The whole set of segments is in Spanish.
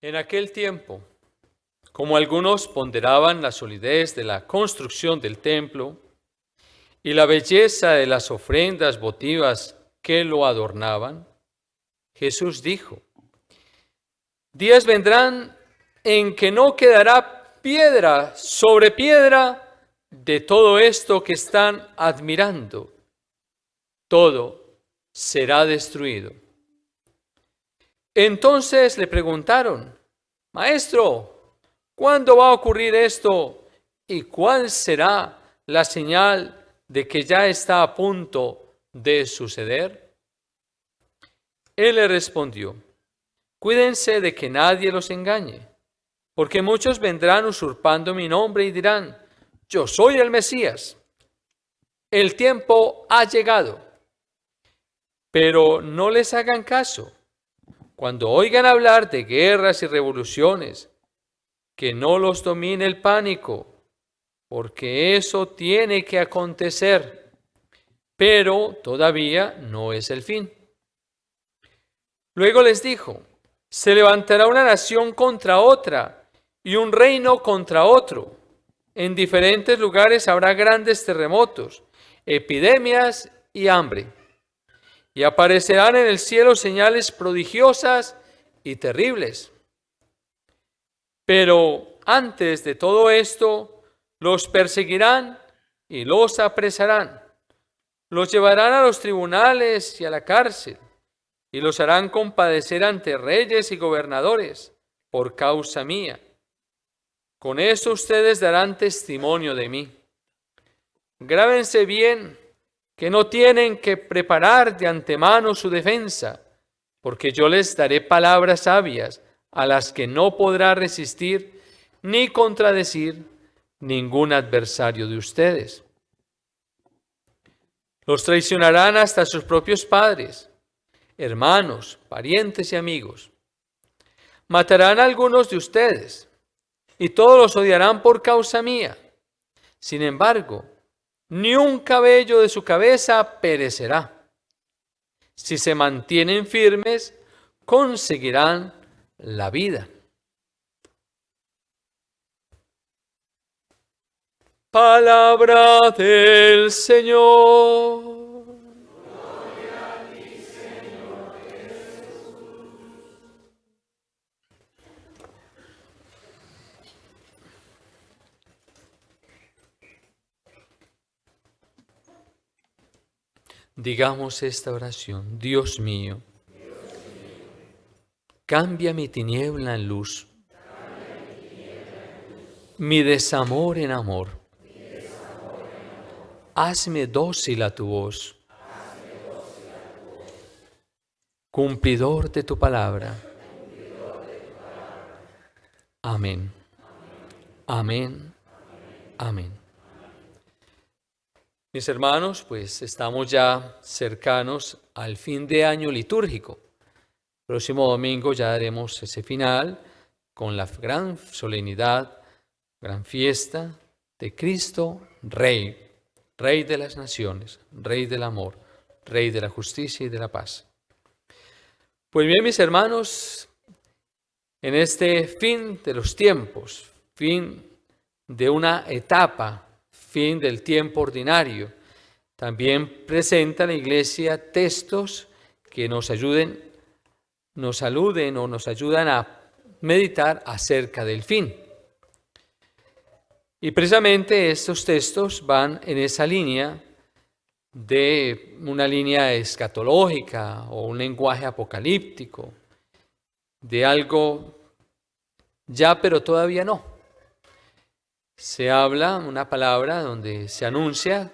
En aquel tiempo, como algunos ponderaban la solidez de la construcción del templo y la belleza de las ofrendas votivas que lo adornaban, Jesús dijo: días vendrán en que no quedará piedra sobre piedra de todo esto que están admirando. Todo será destruido. Entonces le preguntaron: Maestro, ¿cuándo va a ocurrir esto? ¿Y cuál será la señal de que ya está a punto de suceder? Él le respondió: Cuídense de que nadie los engañe, porque muchos vendrán usurpando mi nombre y dirán: Yo soy el Mesías. El tiempo ha llegado. Pero no les hagan caso. Cuando oigan hablar de guerras y revoluciones, que no los domine el pánico, porque eso tiene que acontecer, pero todavía no es el fin. Luego les dijo: se levantará una nación contra otra y un reino contra otro. En diferentes lugares habrá grandes terremotos, epidemias y hambre. Y aparecerán en el cielo señales prodigiosas y terribles. Pero antes de todo esto, los perseguirán y los apresarán. Los llevarán a los tribunales y a la cárcel, y los harán compadecer ante reyes y gobernadores por causa mía. Con eso ustedes darán testimonio de mí. Grábense bien que no tienen que preparar de antemano su defensa, porque yo les daré palabras sabias a las que no podrá resistir ni contradecir ningún adversario de ustedes. Los traicionarán hasta sus propios padres, hermanos, parientes y amigos. Matarán a algunos de ustedes, y todos los odiarán por causa mía. Sin embargo, ni un cabello de su cabeza perecerá. Si se mantienen firmes, conseguirán la vida. Palabra del Señor. Gloria a ti, Señor Jesús. Digamos esta oración: Dios mío, cambia mi tiniebla en luz, mi desamor en amor. Hazme dócil a tu voz, cumplidor de tu palabra. Amén. Amén. Amén. Mis hermanos, pues estamos ya cercanos al fin de año litúrgico. Próximo domingo ya haremos ese final con la gran solemnidad, gran fiesta de Cristo Rey, Rey de las naciones, Rey del amor, Rey de la justicia y de la paz. Pues bien, mis hermanos, en este fin de los tiempos, fin de una etapa, fin del tiempo ordinario, también presenta la Iglesia textos que nos aluden o nos ayudan a meditar acerca del fin. Y precisamente estos textos van en esa línea de una línea escatológica o un lenguaje apocalíptico, de algo ya pero todavía no. Se habla una palabra donde se anuncia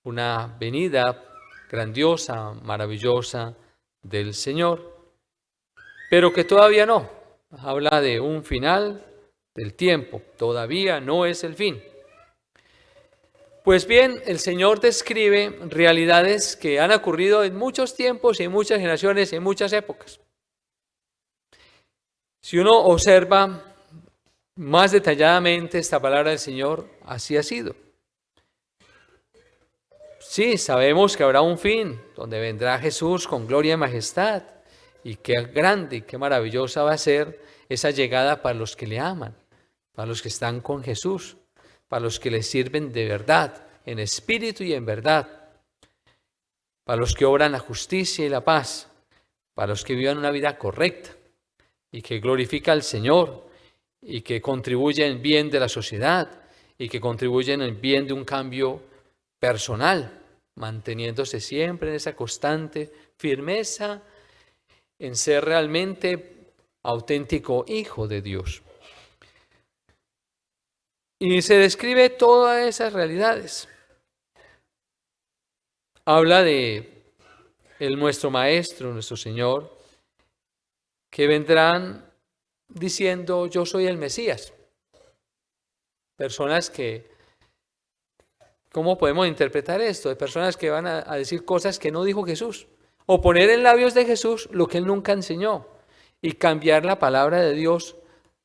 una venida grandiosa, maravillosa del Señor, pero que todavía no. Habla de un final del tiempo, todavía no es el fin. Pues bien, el Señor describe realidades que han ocurrido en muchos tiempos, en muchas generaciones, en muchas épocas. Si uno observa más detalladamente esta palabra del Señor, así ha sido. Sí, sabemos que habrá un fin, donde vendrá Jesús con gloria y majestad, y qué grande y qué maravillosa va a ser esa llegada para los que le aman, para los que están con Jesús, para los que le sirven de verdad, en espíritu y en verdad, para los que obran la justicia y la paz, para los que vivan una vida correcta y que glorifica al Señor y que contribuyen en bien de la sociedad y que contribuyen en bien de un cambio personal, manteniéndose siempre en esa constante firmeza en ser realmente auténtico hijo de Dios. Y se describe todas esas realidades. Habla de nuestro Maestro, nuestro Señor, que vendrán diciendo: yo soy el Mesías. Personas que, ¿cómo podemos interpretar esto? De personas que van a decir cosas que no dijo Jesús, o poner en labios de Jesús lo que Él nunca enseñó, y cambiar la palabra de Dios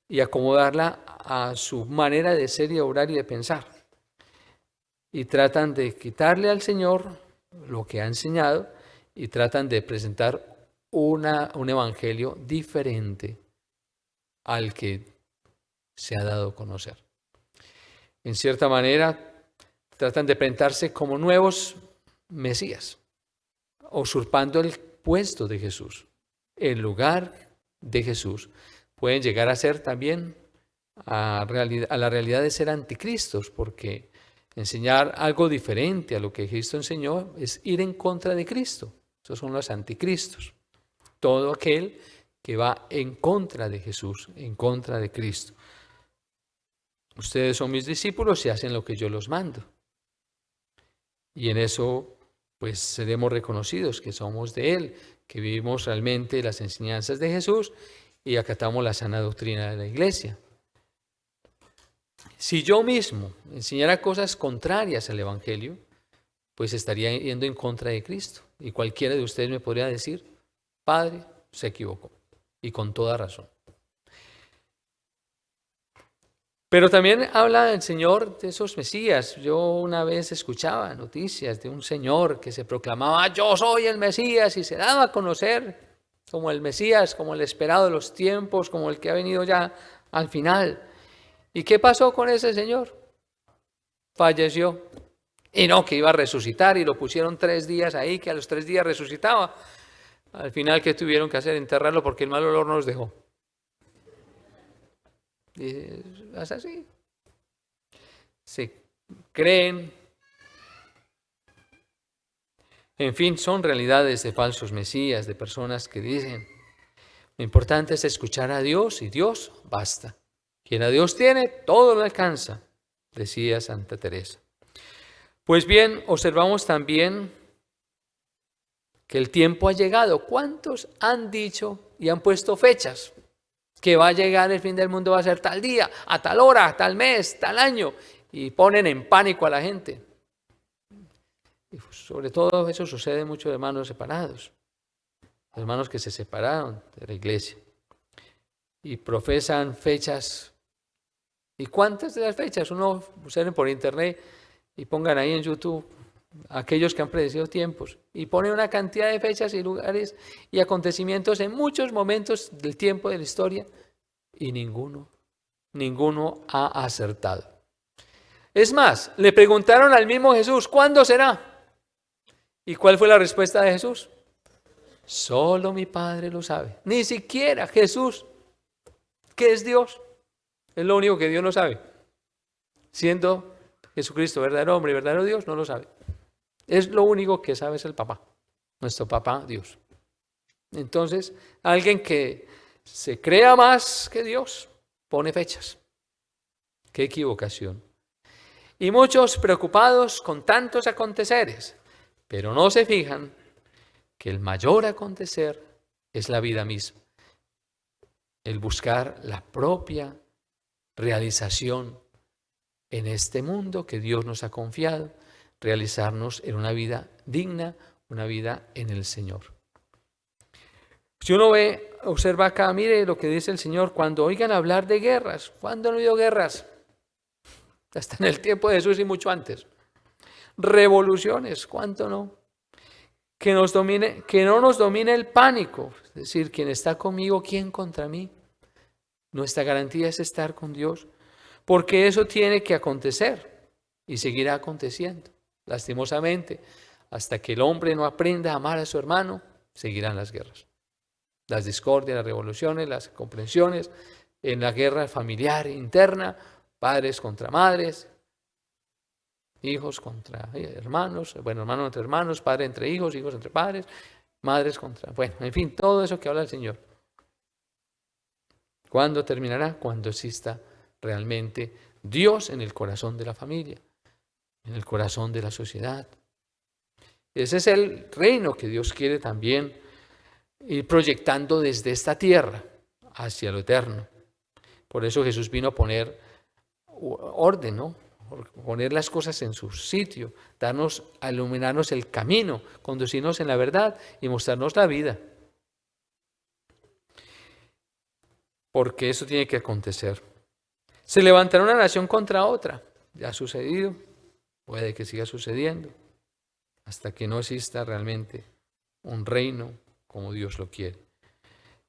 y acomodarla a su manera de ser y de obrar y de pensar. Y tratan de quitarle al Señor lo que ha enseñado y tratan de presentar un evangelio diferente al que se ha dado a conocer. En cierta manera, tratan de presentarse como nuevos mesías, usurpando el puesto de Jesús, el lugar de Jesús. Pueden llegar a ser también a la realidad de ser anticristos, porque enseñar algo diferente a lo que Cristo enseñó es ir en contra de Cristo. Esos son los anticristos. Todo aquel que va en contra de Jesús, en contra de Cristo. Ustedes son mis discípulos y hacen lo que yo los mando. Y en eso, pues, seremos reconocidos que somos de Él, que vivimos realmente las enseñanzas de Jesús y acatamos la sana doctrina de la Iglesia. Si yo mismo enseñara cosas contrarias al Evangelio, pues estaría yendo en contra de Cristo. Y cualquiera de ustedes me podría decir: Padre, se equivocó. Y con toda razón. Pero también habla el Señor de esos Mesías. Yo una vez escuchaba noticias de un señor que se proclamaba: yo soy el Mesías, y se daba a conocer como el Mesías, como el esperado de los tiempos, como el que ha venido ya al final. ¿Y qué pasó con ese señor? Falleció. Y no, que iba a resucitar, y lo pusieron 3 días ahí, que a los 3 días resucitaba. Al final, ¿qué tuvieron que hacer? Enterrarlo porque el mal olor no los dejó. Y es así. Se creen. En fin, son realidades de falsos mesías, de personas que dicen: lo importante es escuchar a Dios y Dios basta. Quien a Dios tiene, todo lo alcanza, decía Santa Teresa. Pues bien, observamos también que el tiempo ha llegado. ¿Cuántos han dicho y han puesto fechas? Que va a llegar el fin del mundo, va a ser tal día, a tal hora, tal mes, tal año. Y ponen en pánico a la gente. Y sobre todo eso sucede mucho de hermanos separados. Hermanos que se separaron de la iglesia. Y profesan fechas. ¿Y cuántas de las fechas? Uno observen por internet y pongan ahí en YouTube aquellos que han predecido tiempos, y ponen una cantidad de fechas y lugares y acontecimientos en muchos momentos del tiempo de la historia, y ninguno ha acertado. Es más, le preguntaron al mismo Jesús: ¿cuándo será? ¿Y cuál fue la respuesta de Jesús? Solo mi Padre lo sabe. Ni siquiera Jesús, que es Dios, es lo único que Dios no sabe. Siendo Jesucristo verdadero hombre y verdadero Dios, no lo sabe. Es lo único que sabe, es el papá, nuestro papá Dios. Entonces, alguien que se crea más que Dios pone fechas. ¡Qué equivocación! Y muchos preocupados con tantos aconteceres, pero no se fijan que el mayor acontecer es la vida misma. El buscar la propia realización en este mundo que Dios nos ha confiado, realizarnos en una vida digna, una vida en el Señor. Si uno observa acá, mire lo que dice el Señor: cuando oigan hablar de guerras. ¿Cuándo no ha habido guerras? Hasta en el tiempo de Jesús y mucho antes. Revoluciones, ¿cuánto no? Que no nos domine el pánico. Es decir, ¿quién está conmigo, quién contra mí? Nuestra garantía es estar con Dios, porque eso tiene que acontecer y seguirá aconteciendo. Lastimosamente, hasta que el hombre no aprenda a amar a su hermano, seguirán las guerras, las discordias, las revoluciones, las incomprensiones, en la guerra familiar interna, padres contra madres, hijos contra hermanos, bueno, hermanos entre hermanos, padres entre hijos, hijos entre padres, madres contra, bueno, en fin, todo eso que habla el Señor. ¿Cuándo terminará? Cuando exista realmente Dios en el corazón de la familia, en el corazón de la sociedad. Ese es el reino que Dios quiere también ir proyectando desde esta tierra hacia lo eterno. Por eso Jesús vino a poner orden, ¿no? Poner las cosas en su sitio, darnos, a iluminarnos el camino, conducirnos en la verdad y mostrarnos la vida. Porque eso tiene que acontecer. Se levantará una nación contra otra. Ya ha sucedido, puede que siga sucediendo, hasta que no exista realmente un reino como Dios lo quiere.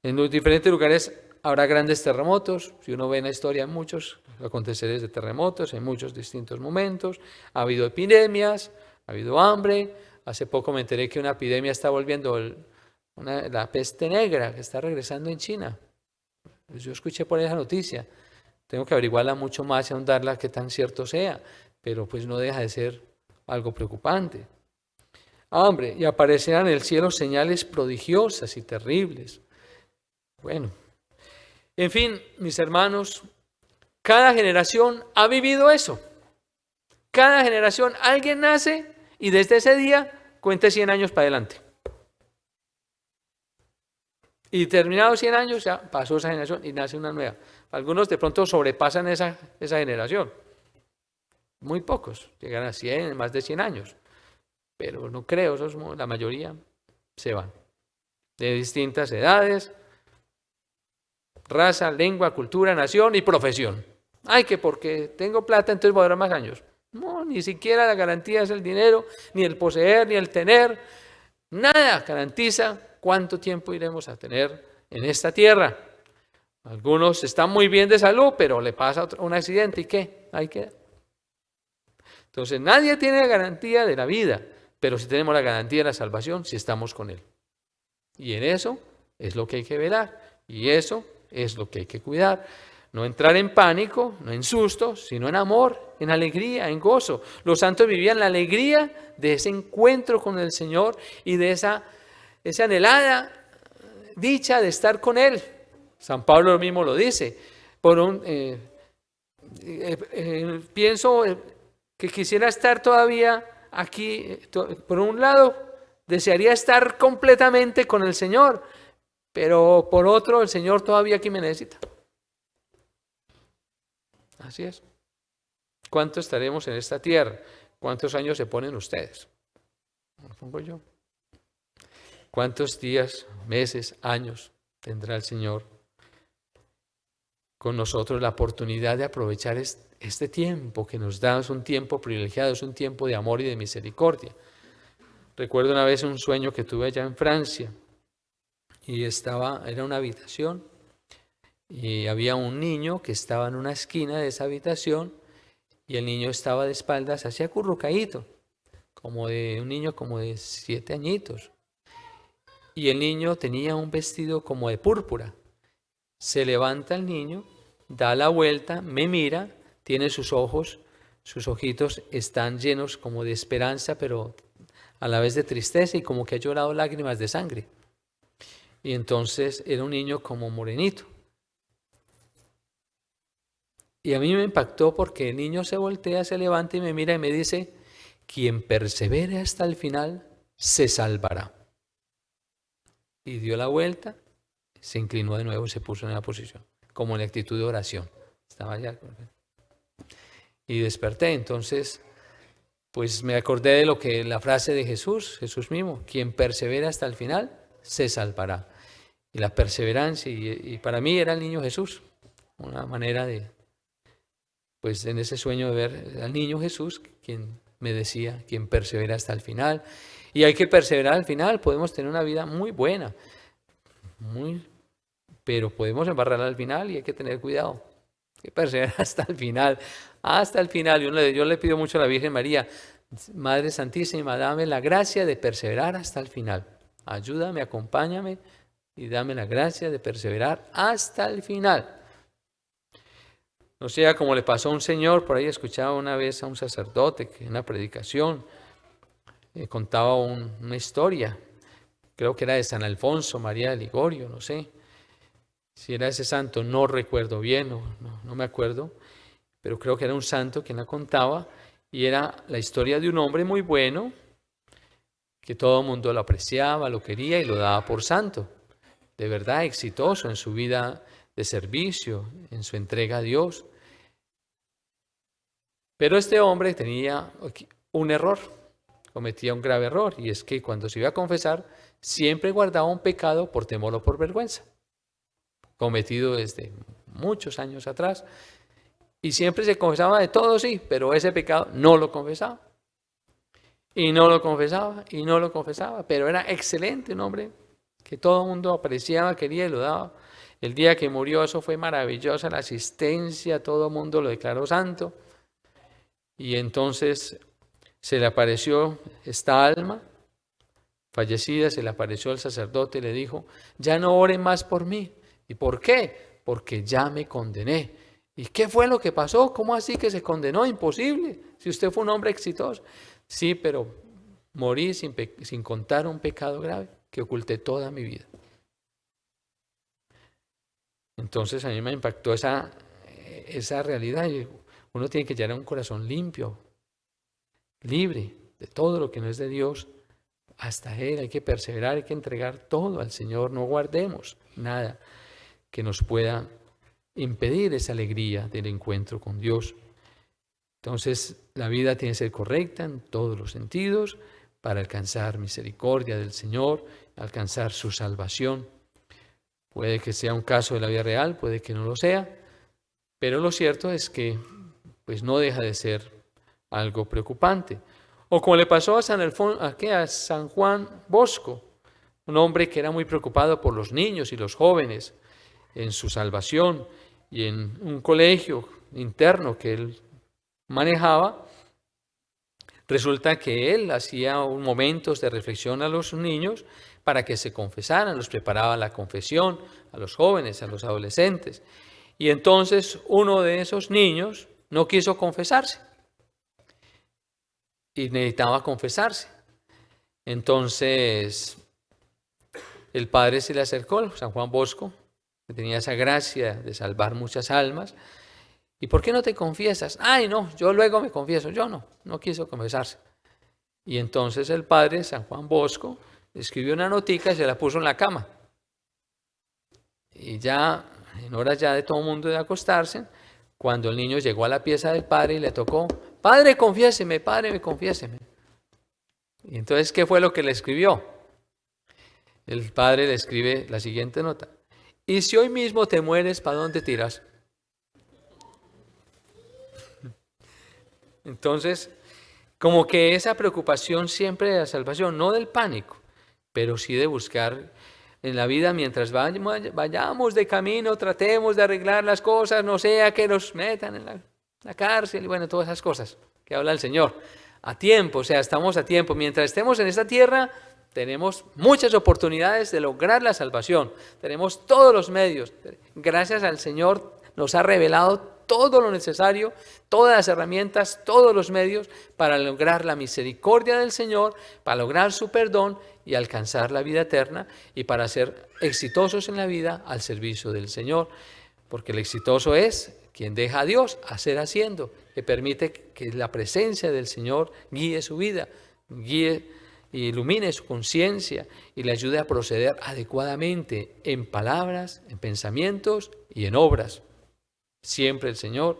En los diferentes lugares habrá grandes terremotos. Si uno ve en la historia, muchos aconteceres de terremotos en muchos distintos momentos. Ha habido epidemias, ha habido hambre. Hace poco me enteré que una epidemia está volviendo, la peste negra, que está regresando en China. Yo escuché por esa noticia. Tengo que averiguarla mucho más y ahondarla qué tan cierto sea, pero pues no deja de ser algo preocupante. Hambre, y aparecerán en el cielo señales prodigiosas y terribles. Bueno, en fin, mis hermanos, cada generación ha vivido eso. Cada generación, alguien nace y desde ese día cuente 100 años para adelante. Y terminados 100 años, ya pasó esa generación y nace una nueva. Algunos de pronto sobrepasan esa generación. Muy pocos, llegan a 100, más de 100 años. Pero no creo, la mayoría se van. De distintas edades, raza, lengua, cultura, nación y profesión. Ay, que porque tengo plata entonces voy a durar más años. No, ni siquiera la garantía es el dinero, ni el poseer, ni el tener. Nada garantiza cuánto tiempo iremos a tener en esta tierra. Algunos están muy bien de salud, pero le pasa un accidente y ¿qué? Ahí queda. Entonces nadie tiene garantía de la vida, pero sí tenemos la garantía de la salvación si estamos con Él. Y en eso es lo que hay que velar, y eso es lo que hay que cuidar. No entrar en pánico, no en susto, sino en amor, en alegría, en gozo. Los santos vivían la alegría de ese encuentro con el Señor y de esa anhelada dicha de estar con Él. San Pablo mismo lo dice. Pienso que quisiera estar todavía aquí. Por un lado, desearía estar completamente con el Señor, pero por otro, el Señor todavía aquí me necesita. Así es. ¿Cuánto estaremos en esta tierra? ¿Cuántos años se ponen ustedes? ¿Lo pongo yo? ¿Cuántos días, meses, años tendrá el Señor con nosotros la oportunidad de aprovechar este tiempo que nos da? Es un tiempo privilegiado, es un tiempo de amor y de misericordia. Recuerdo una vez un sueño que tuve allá en Francia y era una habitación y había un niño que estaba en una esquina de esa habitación y el niño estaba de espaldas así acurrucadito, como de un niño como de 7 añitos. Y el niño tenía un vestido como de púrpura. Se levanta el niño, da la vuelta, me mira, tiene sus ojos, sus ojitos están llenos como de esperanza, pero a la vez de tristeza y como que ha llorado lágrimas de sangre. Y entonces era un niño como morenito. Y a mí me impactó porque el niño se voltea, se levanta y me mira y me dice: quien persevere hasta el final, se salvará. Y dio la vuelta, se inclinó de nuevo y se puso en la posición, como en actitud de oración. Estaba allá. Y desperté, entonces, pues me acordé de lo que la frase de Jesús mismo: quien persevera hasta el final, se salvará. Y la perseverancia, y para mí era el niño Jesús, una manera de, pues en ese sueño de ver al niño Jesús, quien me decía, quien persevera hasta el final. Y hay que perseverar al final, podemos tener una vida muy buena, muy pero podemos embarrarla al final y hay que tener cuidado, hay que perseverar hasta el final, hasta el final. Yo le pido mucho a la Virgen María, Madre Santísima, dame la gracia de perseverar hasta el final. Ayúdame, acompáñame y dame la gracia de perseverar hasta el final. No sea como le pasó a un señor, por ahí escuchaba una vez a un sacerdote que en una predicación contaba una historia, creo que era de San Alfonso María de Ligorio, no sé si era ese santo, no recuerdo bien, no me acuerdo, pero creo que era un santo quien la contaba y era la historia de un hombre muy bueno, que todo el mundo lo apreciaba, lo quería y lo daba por santo, de verdad exitoso en su vida de servicio, en su entrega a Dios. Pero este hombre tenía un error, cometía un grave error, y es que cuando se iba a confesar, siempre guardaba un pecado por temor o por vergüenza, cometido desde muchos años atrás, y siempre se confesaba de todo, sí, pero ese pecado no lo confesaba. Y no lo confesaba, y no lo confesaba, pero era excelente, un hombre que todo el mundo apreciaba, quería y lo daba. El día que murió, eso fue maravillosa, la asistencia, todo el mundo lo declaró santo. Y entonces se le apareció esta alma fallecida, se le apareció al sacerdote y le dijo, ya no oren más por mí. ¿Y por qué? Porque ya me condené. ¿Y qué fue lo que pasó? ¿Cómo así que se condenó? Imposible, si usted fue un hombre exitoso. Sí, pero morí sin contar un pecado grave que oculté toda mi vida. Entonces a mí me impactó esa realidad. Uno tiene que llevar un corazón limpio, libre de todo lo que no es de Dios. Hasta Él hay que perseverar, hay que entregar todo al Señor. No guardemos nada que nos pueda impedir esa alegría del encuentro con Dios. Entonces, la vida tiene que ser correcta en todos los sentidos para alcanzar misericordia del Señor, alcanzar su salvación. Puede que sea un caso de la vida real, puede que no lo sea, pero lo cierto es que pues no deja de ser algo preocupante. O como le pasó a San Juan Bosco, un hombre que era muy preocupado por los niños y los jóvenes en su salvación, y en un colegio interno que él manejaba, resulta que él hacía momentos de reflexión a los niños para que se confesaran, los preparaba a la confesión, a los jóvenes, a los adolescentes. Y entonces uno de esos niños no quiso confesarse y necesitaba confesarse. Entonces el padre se le acercó, San Juan Bosco, que tenía esa gracia de salvar muchas almas. ¿Y por qué no te confiesas? Ay, no, yo luego me confieso. Yo no quiso confesarse. Y entonces el padre, San Juan Bosco, escribió una notica y se la puso en la cama. Y ya, en horas ya de todo el mundo de acostarse, cuando el niño llegó a la pieza del padre y le tocó, padre, confiéseme, padre, confiéseme. Y entonces, ¿qué fue lo que le escribió? El padre le escribe la siguiente nota. Y si hoy mismo te mueres, ¿para dónde tiras? Entonces, como que esa preocupación siempre de la salvación, no del pánico, pero sí de buscar en la vida mientras vayamos de camino, tratemos de arreglar las cosas, no sea que nos metan en la cárcel y bueno, todas esas cosas que habla el Señor. A tiempo, o sea, estamos a tiempo. Mientras estemos en esta tierra, tenemos muchas oportunidades de lograr la salvación. Tenemos todos los medios. Gracias al Señor nos ha revelado todo lo necesario, todas las herramientas, todos los medios para lograr la misericordia del Señor, para lograr su perdón y alcanzar la vida eterna y para ser exitosos en la vida al servicio del Señor. Porque el exitoso es quien deja a Dios hacer haciendo, que permite que la presencia del Señor guíe su vida, guíe y ilumine su conciencia y le ayude a proceder adecuadamente en palabras, en pensamientos y en obras. Siempre el Señor,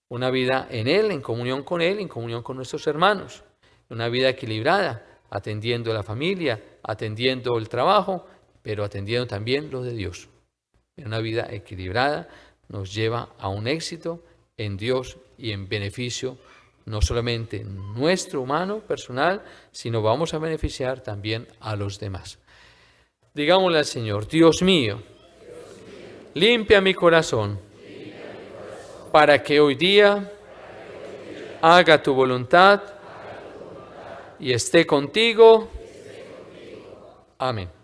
una vida en Él, en comunión con Él, en comunión con nuestros hermanos, una vida equilibrada, atendiendo a la familia, atendiendo el trabajo, pero atendiendo también lo de Dios. Una vida equilibrada nos lleva a un éxito en Dios y en beneficio no solamente nuestro humano, personal, sino vamos a beneficiar también a los demás. Digámosle al Señor, Dios mío, Limpia mi corazón para que hoy día haga tu voluntad y esté contigo. Amén.